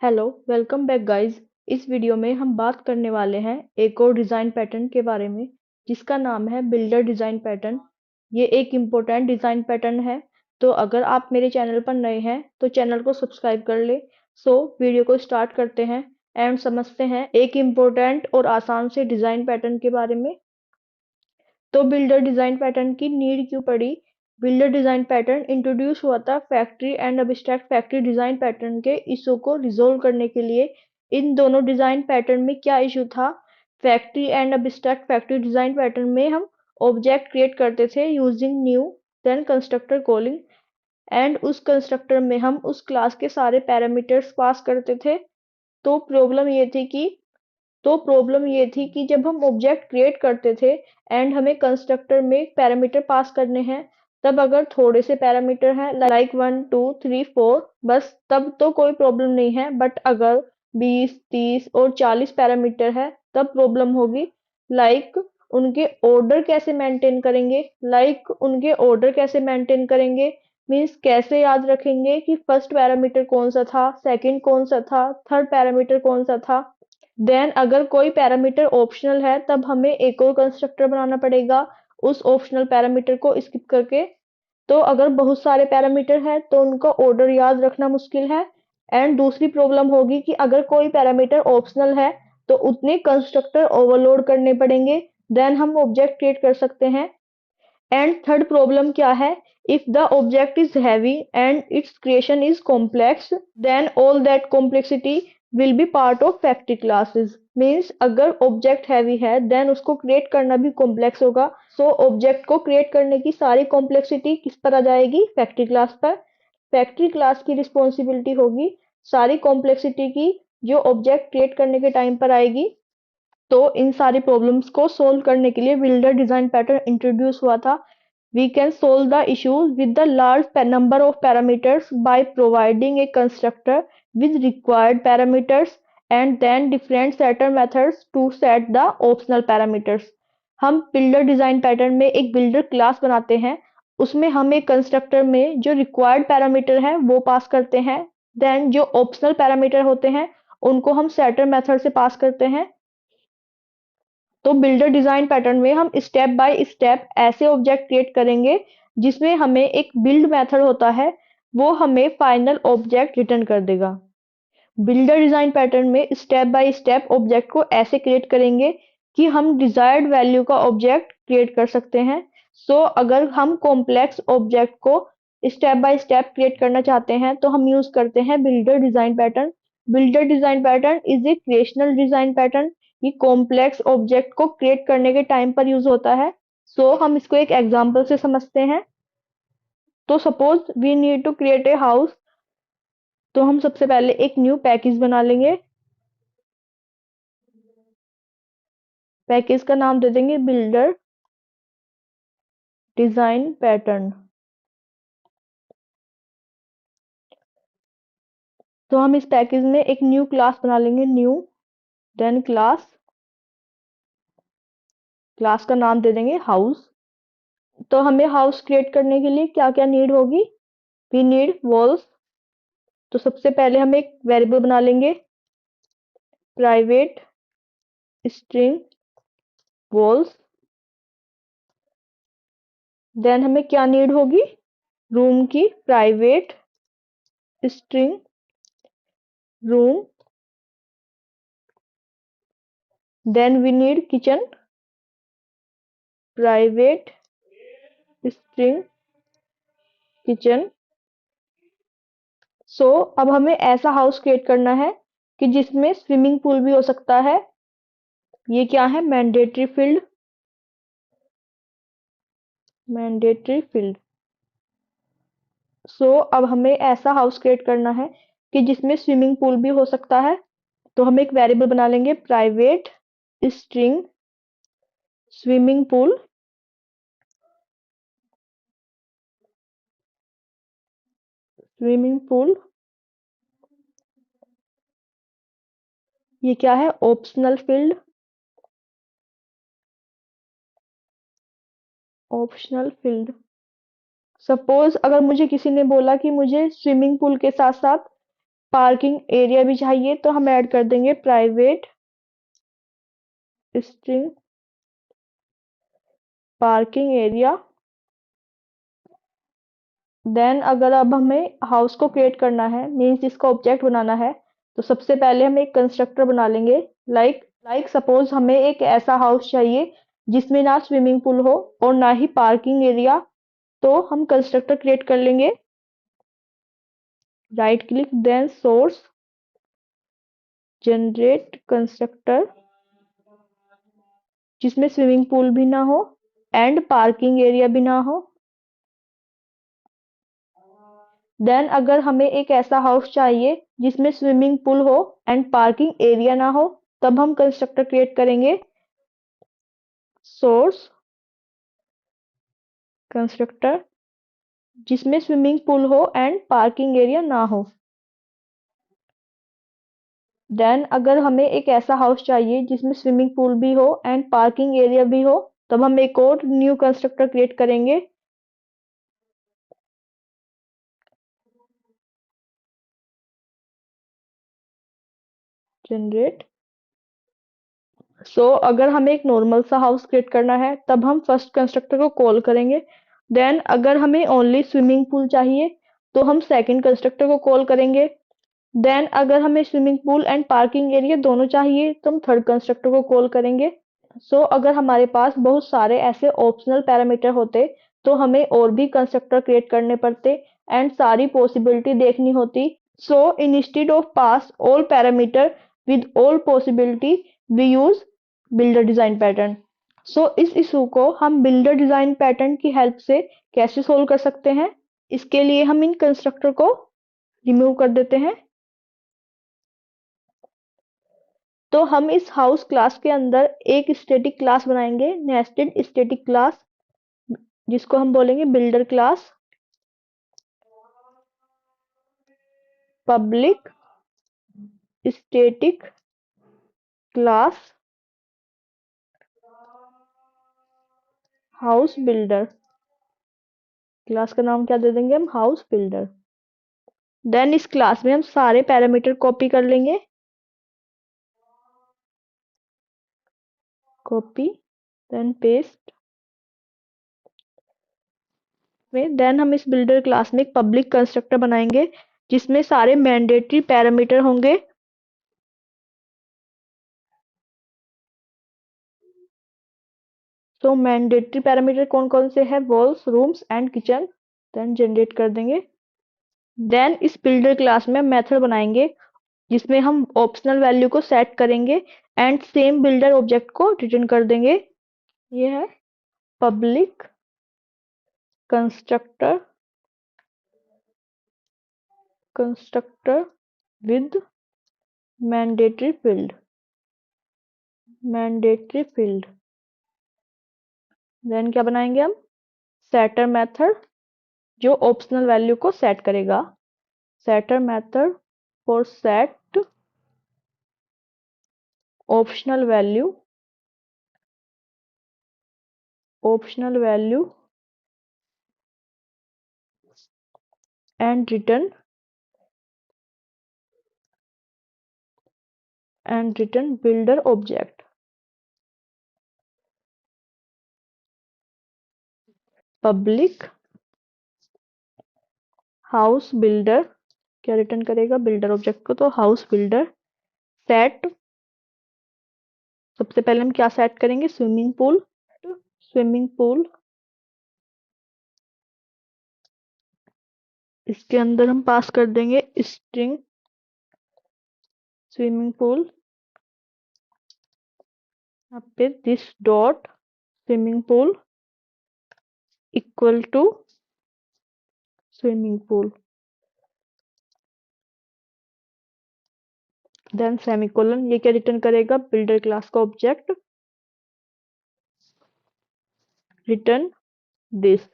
Hello, welcome back guys. इस video में हम बात करने वाले हैं एक और डिज़ाइन पैटर्न के बारे में जिसका नाम है बिल्डर डिज़ाइन पैटर्न। ये एक इम्पोर्टेंट डिज़ाइन पैटर्न है। तो अगर आप मेरे चैनल पर नए हैं तो चैनल को सब्सक्राइब कर ले। सो वीडियो को स्टार्ट करते हैं एंड समझते हैं एक इम्पोर्टेंट और आसान से डिज़ाइन पैटर्न के बारे में। तो बिल्डर डिजाइन पैटर्न की नीड क्यों पड़ी? बिल्डर डिजाइन पैटर्न इंट्रोड्यूस हुआ था factory and abstract factory design pattern के इशू को रिजोल्व करने के लिए। इन दोनों डिजाइन पैटर्न में क्या इशू था? Factory and abstract factory design pattern में हम ऑब्जेक्ट क्रिएट करते थे using new then constructor calling, and उस कंस्ट्रक्टर में हम उस क्लास के सारे पैरामीटर्स पास करते थे। तो प्रॉब्लम ये थी कि जब हम ऑब्जेक्ट क्रिएट करते थे एंड हमें कंस्ट्रक्टर में पैरामीटर पास करने हैं, तब अगर थोड़े से पैरामीटर हैं लाइक 1 2 3 4 बस, तब तो कोई प्रॉब्लम नहीं है। बट अगर 20 30 और 40 पैरामीटर है तब प्रॉब्लम होगी। लाइक उनके ऑर्डर कैसे मेंटेन करेंगे, मीन्स कैसे याद रखेंगे कि फर्स्ट पैरामीटर कौन सा था, सेकंड कौन सा था, थर्ड पैरामीटर कौन सा था। देन अगर कोई पैरामीटर ऑप्शनल है तब हमें एक और कंस्ट्रक्टर बनाना पड़ेगा उस ऑप्शनल पैरामीटर को स्किप करके। तो अगर बहुत सारे पैरामीटर हैं तो उनका ऑर्डर याद रखना मुश्किल है। एंड दूसरी प्रॉब्लम होगी कि अगर कोई पैरामीटर ऑप्शनल है तो उतने कंस्ट्रक्टर ओवरलोड करने पड़ेंगे, देन हम ऑब्जेक्ट क्रिएट कर सकते हैं। एंड थर्ड प्रॉब्लम क्या है? If the object is heavy and its creation is complex, then all that complexity will be part of factory classes. Means अगर object heavy है then उसको create करना भी complex होगा। So object को create करने की सारी complexity किस पर आ जाएगी? factory class पर। factory class की responsibility होगी सारी complexity की जो object create करने के टाइम पर आएगी। तो इन सारी प्रॉब्लम्स को सोल्व करने के लिए बिल्डर डिजाइन पैटर्न इंट्रोड्यूस हुआ था। We can solve the issues with the large number of parameters by providing a constructor with required parameters and then different setter methods to set the optional parameters. हम builder design pattern में एक builder class बनाते हैं, उसमें हम एक constructor में जो रिक्वायर्ड पैरामीटर है वो पास करते हैं। देन जो ऑप्शनल पैरामीटर होते हैं उनको हम सेटर मेथड से पास करते हैं। तो बिल्डर डिजाइन पैटर्न में हम स्टेप बाय स्टेप ऐसे ऑब्जेक्ट क्रिएट करेंगे जिसमें हमें एक बिल्ड मेथड होता है, वो हमें फाइनल ऑब्जेक्ट रिटर्न कर देगा। बिल्डर डिजाइन पैटर्न में स्टेप बाय स्टेप ऑब्जेक्ट को ऐसे क्रिएट करेंगे कि हम डिजायर्ड वैल्यू का ऑब्जेक्ट क्रिएट कर सकते हैं। सो अगर हम कॉम्प्लेक्स ऑब्जेक्ट को स्टेप बाय स्टेप क्रिएट करना चाहते हैं तो हम यूज करते हैं builder design pattern. Builder design pattern is a creational design pattern. ये कॉम्प्लेक्स ऑब्जेक्ट को क्रिएट करने के टाइम पर यूज होता है। हम इसको एक एग्जांपल से समझते हैं। तो suppose we need to create a house. तो हम सबसे पहले एक न्यू पैकेज बना लेंगे। पैकेज का नाम दे देंगे बिल्डर डिजाइन पैटर्न। तो हम इस पैकेज में एक न्यू क्लास बना लेंगे, न्यू देन क्लास। क्लास का नाम दे देंगे हाउस। तो हमें हाउस क्रिएट करने के लिए क्या क्या नीड होगी? We need walls. तो सबसे पहले हम एक वेरिएबल बना लेंगे प्राइवेट स्ट्रिंग वॉल्स। देन हमें क्या नीड होगी? रूम की private string room. Then we need kitchen private string kitchen. अब हमें ऐसा हाउस क्रिएट करना है कि जिसमें स्विमिंग पूल भी हो सकता है। ये क्या है? Mandatory field. Mandatory field. अब हमें ऐसा हाउस क्रिएट करना है कि जिसमें स्विमिंग पूल भी हो सकता है। तो हम एक वेरिएबल बना लेंगे private string swimming pool. Swimming pool ये क्या है? Optional field. Optional field. Suppose अगर मुझे किसी ने बोला कि मुझे स्विमिंग पूल के साथ साथ पार्किंग एरिया भी चाहिए तो हम ऐड कर देंगे private string parking area. Then अगर अब हमें हाउस को क्रिएट करना है, मीन्स इसका ऑब्जेक्ट बनाना है, तो सबसे पहले हम एक कंस्ट्रक्टर बना लेंगे। लाइक सपोज हमें एक ऐसा हाउस चाहिए जिसमें ना स्विमिंग पूल हो और ना ही पार्किंग एरिया, तो हम कंस्ट्रक्टर क्रिएट कर लेंगे। Right click then source generate constructor जिसमें स्विमिंग पूल भी ना हो एंड पार्किंग एरिया भी ना हो। देन अगर हमें एक ऐसा हाउस चाहिए जिसमें स्विमिंग पूल हो एंड पार्किंग एरिया ना हो, तब हम कंस्ट्रक्टर क्रिएट करेंगे सोर्स कंस्ट्रक्टर जिसमें स्विमिंग पूल हो एंड पार्किंग एरिया ना हो। देन अगर हमें एक ऐसा हाउस चाहिए जिसमें स्विमिंग पूल भी हो एंड पार्किंग एरिया भी हो, तब हम एक और न्यू कंस्ट्रक्टर क्रिएट करेंगे जनरेट। अगर हमें एक नॉर्मल सा हाउस क्रिएट करना है तब हम फर्स्ट कंस्ट्रक्टर को कॉल करेंगे। देन अगर हमें ओनली स्विमिंग पूल चाहिए तो हम सेकंड कंस्ट्रक्टर को कॉल करेंगे। देन अगर हमें swimming pool and parking area दोनों चाहिए तो हम थर्ड कंस्ट्रक्टर को कॉल करेंगे। अगर हमारे पास बहुत सारे ऐसे ऑप्शनल पैरामीटर होते तो हमें और भी कंस्ट्रक्टर क्रिएट करने पड़ते एंड सारी पॉसिबिलिटी देखनी होती। Instead of pass all parameter with all possibility we use builder design pattern. इस इशू को हम बिल्डर डिजाइन पैटर्न की हेल्प से कैसे सोल्व कर सकते हैं? इसके लिए हम इन कंस्ट्रक्टर को रिमूव कर देते हैं। तो हम इस हाउस क्लास के अंदर एक स्टैटिक क्लास बनाएंगे, नेस्टेड स्टैटिक क्लास, जिसको हम बोलेंगे builder class. Public static class house builder. Class का नाम क्या दे देंगे हम? House builder. देन इस क्लास में हम सारे पैरामीटर कॉपी कर लेंगे, कॉपी देन पेस्ट में। देन हम इस बिल्डर क्लास में एक पब्लिक कंस्ट्रक्टर बनाएंगे जिसमें सारे मैंडेटरी पैरामीटर होंगे। मैंडेटरी पैरामीटर कौन कौन से हैं? Walls, rooms and kitchen. Then generate कर देंगे। देन इस बिल्डर क्लास में मेथड बनाएंगे जिसमें हम ऑप्शनल वैल्यू को सेट करेंगे एंड सेम बिल्डर ऑब्जेक्ट को रिटर्न कर देंगे। ये है public constructor constructor with mandatory field. Mandatory field. Then क्या बनाएंगे हम? सेटर मेथड जो ऑप्शनल वैल्यू को सेट करेगा। Setter method for set optional value and return builder object। Public house builder क्या रिटर्न करेगा? बिल्डर ऑब्जेक्ट को। तो हाउस बिल्डर सेट, सबसे पहले हम क्या सेट करेंगे? Swimming pool. स्विमिंग पूल इसके अंदर हम पास कर देंगे स्ट्रिंग स्विमिंग पूल। यहाँ पे this dot swimming pool equal to swimming pool. Then semicolon. ये क्या रिटर्न करेगा? बिल्डर क्लास का ऑब्जेक्ट रिटर्न दिस।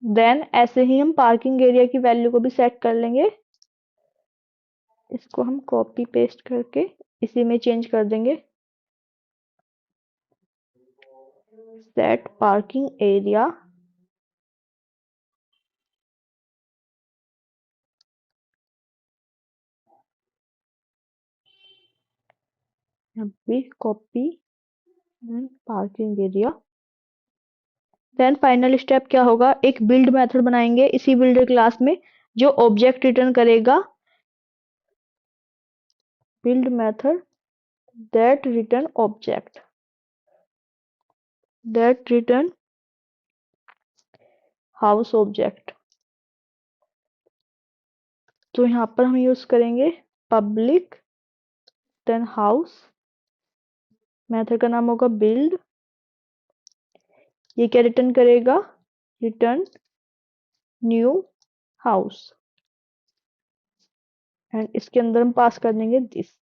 देन ऐसे ही हम पार्किंग एरिया की वैल्यू को भी सेट कर लेंगे। इसको हम कॉपी पेस्ट करके इसी में चेंज कर देंगे। सेट पार्किंग एरिया भी copy and parking area. Then final step क्या होगा, एक बिल्ड मेथड बनाएंगे इसी बिल्डर क्लास में जो ऑब्जेक्ट रिटर्न करेगा, build method that return object that return house object। तो यहाँ पर हम यूज करेंगे पब्लिक देन हाउस, मेथड का नाम होगा build। ये क्या रिटर्न करेगा, रिटर्न न्यू हाउस, एंड इसके अंदर हम पास कर देंगे दिस।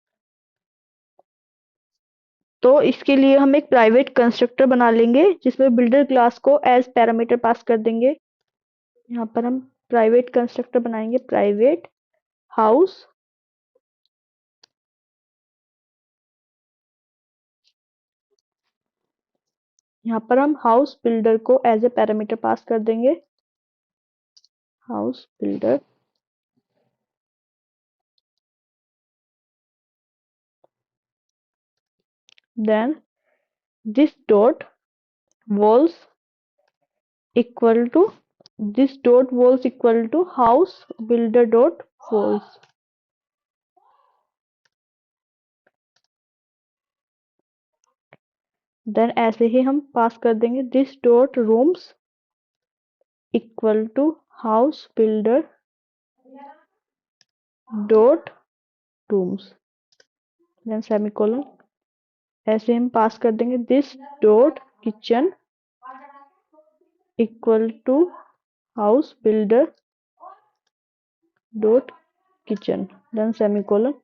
तो इसके लिए हम एक प्राइवेट कंस्ट्रक्टर बना लेंगे जिसमें बिल्डर क्लास को एज पैरामीटर पास कर देंगे। यहाँ पर हम प्राइवेट कंस्ट्रक्टर बनाएंगे, प्राइवेट हाउस, यहाँ पर हम हाउस बिल्डर को एज ए पैरामीटर पास कर देंगे, house builder. Then this dot walls equal to house builder dot walls। Then ऐसे ही हम पास कर देंगे this dot rooms equal to house builder dot rooms, then semicolon. ऐसे हम पास कर देंगे this dot kitchen equal to house builder dot kitchen, then semicolon।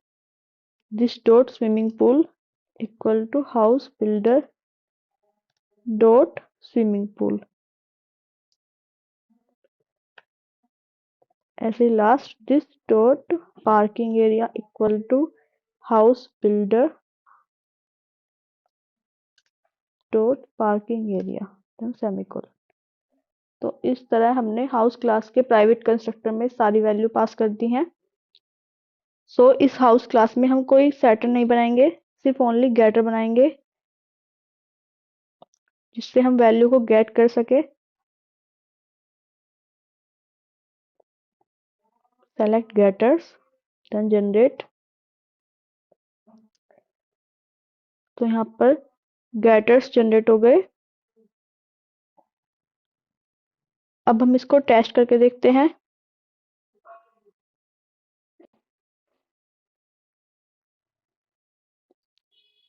this dot swimming pool equal to house builder dot swimming pool। ऐसे last this dot parking area equal to house builder dot parking area, then semicolon। तो इस तरह हमने house class के private constructor में सारी value pass कर दी हैं। सो इस हाउस क्लास में हम कोई सेटर नहीं बनाएंगे, सिर्फ ओनली गेटर बनाएंगे जिससे हम वैल्यू को गेट कर सके। Select getters then generate. तो यहाँ पर गेटर्स जनरेट हो गए। अब हम इसको टेस्ट करके देखते हैं।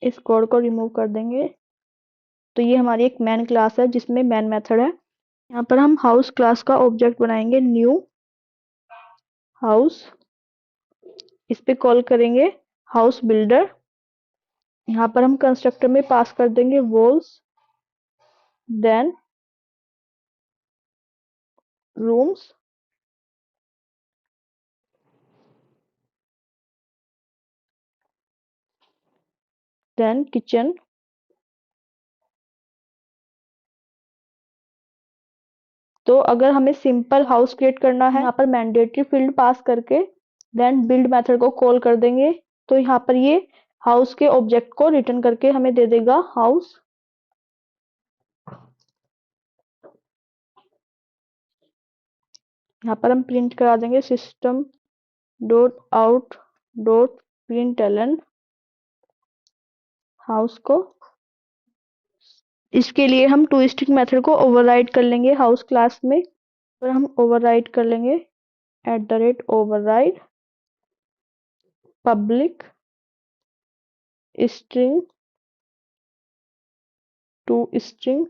इस कोड को रिमूव कर देंगे। तो ये हमारी एक मैन क्लास है जिसमें मैन मेथड है। यहाँ पर हम हाउस क्लास का ऑब्जेक्ट बनाएंगे न्यू हाउस, इस पे कॉल करेंगे हाउस बिल्डर। यहाँ पर हम कंस्ट्रक्टर में पास कर देंगे walls then rooms then kitchen. तो अगर हमें सिंपल हाउस क्रिएट करना है, यहाँ पर मैंडेटरी फील्ड पास करके देन बिल्ड मेथड को कॉल कर देंगे। तो यहाँ पर ये हाउस के ऑब्जेक्ट को रिटर्न करके हमें दे देगा हाउस। यहाँ पर हम प्रिंट करा देंगे system dot out dot println house को। इसके लिए हम टू स्टिक मेथड को ओवरराइड कर लेंगे हाउस क्लास में। और हम ओवरराइड कर लेंगे @override public string to string.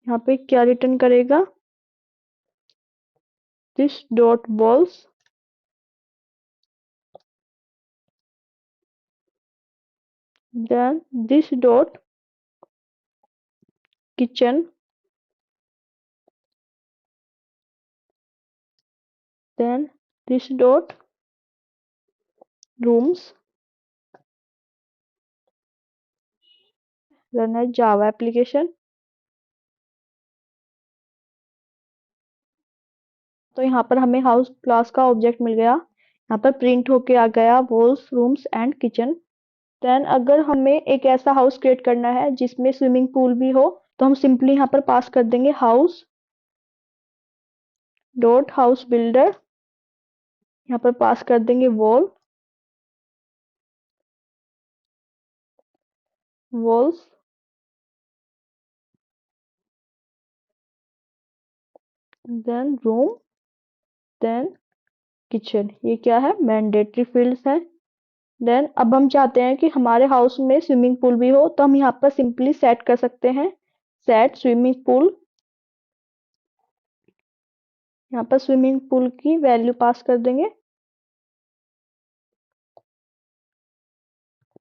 यहाँ पे क्या रिटर्न करेगा, this dot balls then this dot kitchen then this dot rooms। run as java application। तो यहाँ पर हमें हाउस क्लास का ऑब्जेक्ट मिल गया, यहाँ पर प्रिंट होके आ गया walls, rooms and kitchen. Then अगर हमें एक ऐसा हाउस क्रिएट करना है जिसमें स्विमिंग पूल भी हो, तो हम सिंपली यहाँ पर पास कर देंगे हाउस डॉट हाउस बिल्डर, यहाँ पर पास कर देंगे walls, then room, then kitchen. ये क्या है, मैंडेटरी फील्ड्स है। देन अब हम चाहते हैं कि हमारे हाउस में स्विमिंग पूल भी हो, तो हम यहाँ पर सिंपली सेट कर सकते हैं सेट स्विमिंग पूल। यहाँ पर स्विमिंग पूल की वैल्यू पास कर देंगे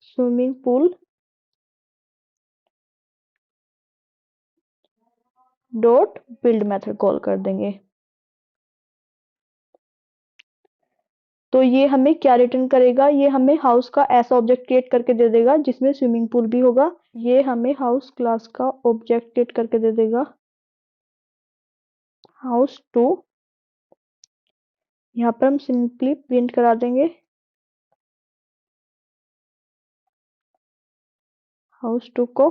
swimming pool dot build method call कर देंगे। तो ये हमें क्या रिटर्न करेगा, ये हमें हाउस का ऐसा ऑब्जेक्ट क्रिएट करके दे देगा जिसमें स्विमिंग पूल भी होगा। ये हमें हाउस क्लास का ऑब्जेक्ट क्रिएट करके दे देगा हाउस टू। यहाँ पर हम सिंपली प्रिंट करा देंगे हाउस टू को,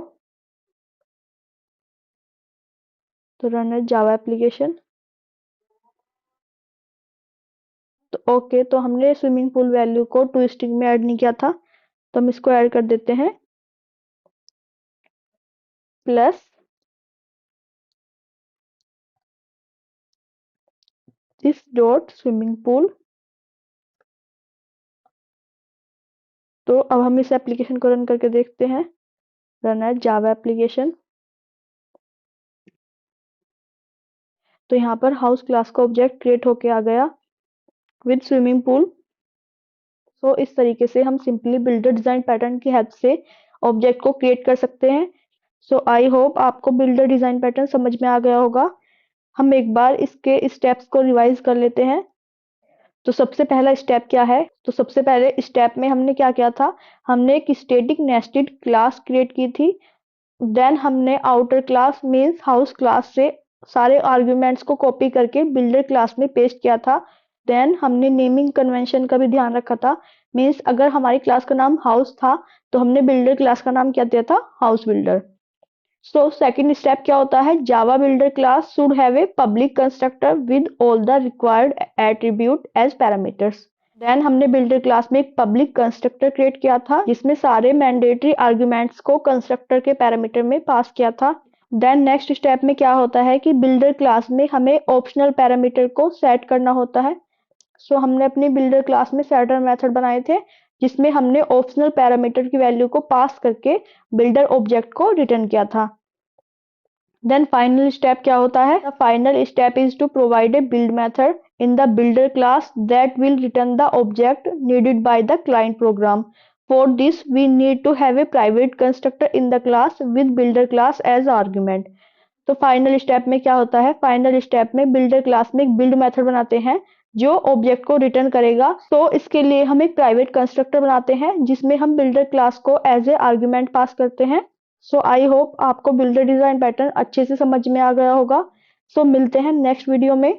तो रन है जावा एप्लीकेशन। तो ओके, तो हमने स्विमिंग पूल वैल्यू को टू स्ट्रिंग में ऐड नहीं किया था, तो हम इसको ऐड कर देते हैं plus this dot swimming pool. तो अब हम इस एप्लीकेशन को रन करके देखते हैं, रन है जावा एप्लीकेशन। तो यहाँ पर हाउस क्लास का ऑब्जेक्ट क्रिएट होके आ गया विद स्विमिंग पूल। सो इस तरीके से हम सिंपली बिल्डर डिजाइन पैटर्न की हेल्प से ऑब्जेक्ट को क्रिएट कर सकते हैं। सो आई होप आपको बिल्डर डिजाइन पैटर्न समझ में आ गया होगा। हम एक बार इसके स्टेप्स को रिवाइज कर लेते हैं। तो सबसे पहला स्टेप क्या है, तो सबसे पहले स्टेप में हमने क्या किया था, हमने एक स्टैटिक नेस्टेड क्लास क्रिएट की थी। देन हमने outer class means house class से सारे आर्ग्यूमेंट्स को कॉपी करके बिल्डर क्लास में पेस्ट किया था। देन हमने नेमिंग कन्वेंशन का भी ध्यान रखा था, मींस अगर हमारी क्लास का नाम हाउस था तो हमने बिल्डर क्लास का नाम क्या दिया था, house builder. So second step क्या होता है, Java builder class should have a public constructor with all the required attribute as parameters. Then हमने बिल्डर क्लास में एक पब्लिक कंस्ट्रक्टर क्रिएट किया था जिसमें सारे मैंडेटरी आर्ग्यूमेंट्स को कंस्ट्रक्टर के पैरामीटर में पास किया था। देन नेक्स्ट स्टेप में क्या होता है कि बिल्डर क्लास में हमें ऑप्शनल पैरामीटर को सेट करना होता है। सो हमने अपनी बिल्डर क्लास में सेटर मेथड बनाए थे जिसमें हमने ऑप्शनल पैरामीटर की वैल्यू को पास करके बिल्डर ऑब्जेक्ट को रिटर्न किया था। देन फाइनल स्टेप क्या होता है, the final step is to provide a build method in the builder class that will return the object needed by the client program. For this, we need to have a private constructor in the class with builder class as argument. तो final step में क्या होता है, final step में builder class में एक build method बनाते हैं जो ऑब्जेक्ट को रिटर्न करेगा। तो इसके लिए हम एक प्राइवेट कंस्ट्रक्टर बनाते हैं जिसमें हम बिल्डर क्लास को एज ए आर्ग्यूमेंट पास करते हैं। सो आई होप आपको बिल्डर डिजाइन पैटर्न अच्छे से समझ में आ गया होगा। सो मिलते हैं नेक्स्ट वीडियो में।